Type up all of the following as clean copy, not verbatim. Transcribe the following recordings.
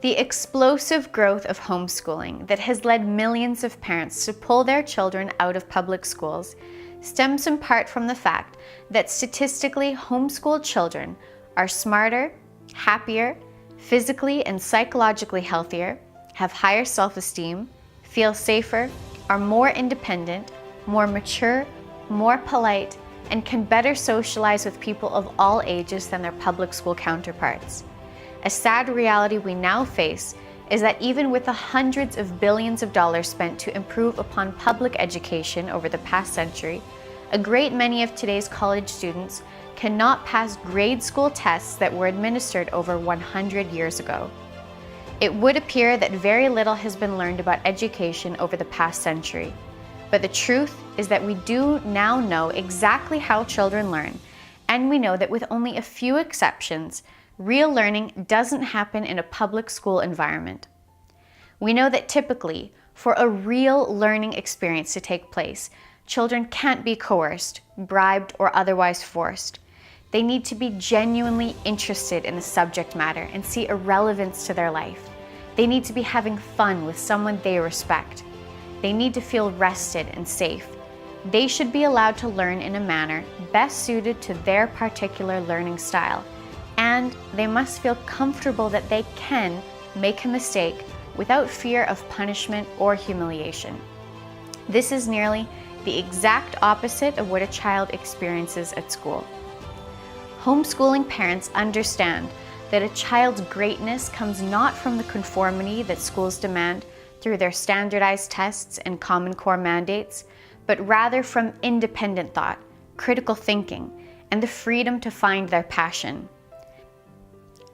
The explosive growth of homeschooling that has led millions of parents to pull their children out of public schools stems in part from the fact that statistically homeschooled children are smarter, happier, physically and psychologically healthier, have higher self-esteem, feel safer, are more independent, more mature, more polite, and can better socialize with people of all ages than their public school counterparts. A sad reality we now face is that even with the hundreds of billions of dollars spent to improve upon public education over the past century, a great many of today's college students cannot pass grade school tests that were administered over 100 years ago. It would appear that very little has been learned about education over the past century, but the truth is that we do now know exactly how children learn, and we know that with only a few exceptions, real learning doesn't happen in a public school environment. We know that typically, for a real learning experience to take place, children can't be coerced, bribed, or otherwise forced. They need to be genuinely interested in the subject matter and see a relevance to their life. They need to be having fun with someone they respect. They need to feel rested and safe. They should be allowed to learn in a manner best suited to their particular learning style. And they must feel comfortable that they can make a mistake without fear of punishment or humiliation. This is nearly the exact opposite of what a child experiences at school. Homeschooling parents understand that a child's greatness comes not from the conformity that schools demand through their standardized tests and Common Core mandates, but rather from independent thought, critical thinking, and the freedom to find their passion.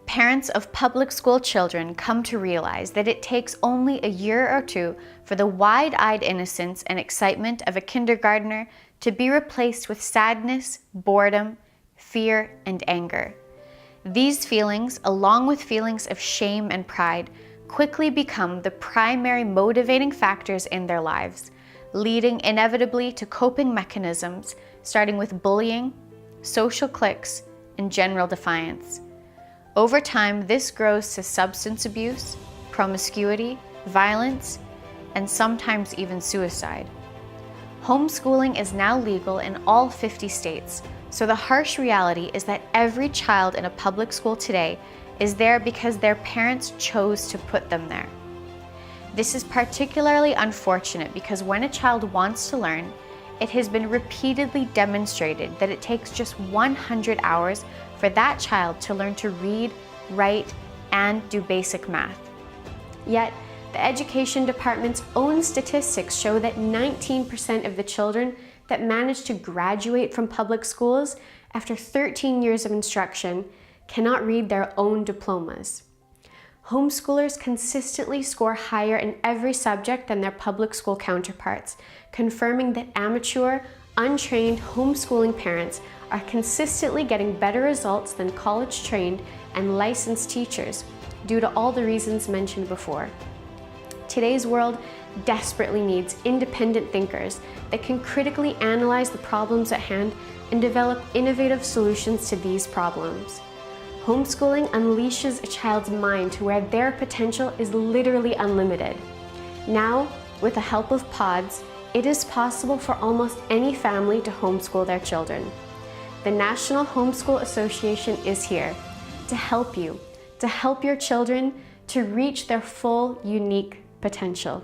Parents of public school children come to realize that it takes only a year or two for the wide-eyed innocence and excitement of a kindergartner to be replaced with sadness, boredom, fear, and anger. These feelings, along with feelings of shame and pride, quickly become the primary motivating factors in their lives, leading inevitably to coping mechanisms, starting with bullying, social cliques, and general defiance. Over time, this grows to substance abuse, promiscuity, violence, and sometimes even suicide. Homeschooling is now legal in all 50 states, so the harsh reality is that every child in a public school today is there because their parents chose to put them there. This is particularly unfortunate because when a child wants to learn, it has been repeatedly demonstrated that it takes just 100 hours for that child to learn to read, write, and do basic math. Yet, the Education Department's own statistics show that 19% of the children that manage to graduate from public schools after 13 years of instruction cannot read their own diplomas. Homeschoolers consistently score higher in every subject than their public school counterparts, confirming that amateur, untrained homeschooling parents are consistently getting better results than college-trained and licensed teachers due to all the reasons mentioned before. Today's world desperately needs independent thinkers that can critically analyze the problems at hand and develop innovative solutions to these problems. Homeschooling unleashes a child's mind to where their potential is literally unlimited. Now, with the help of pods, it is possible for almost any family to homeschool their children. The National Homeschool Association is here to help you, to help your children to reach their full, unique potential.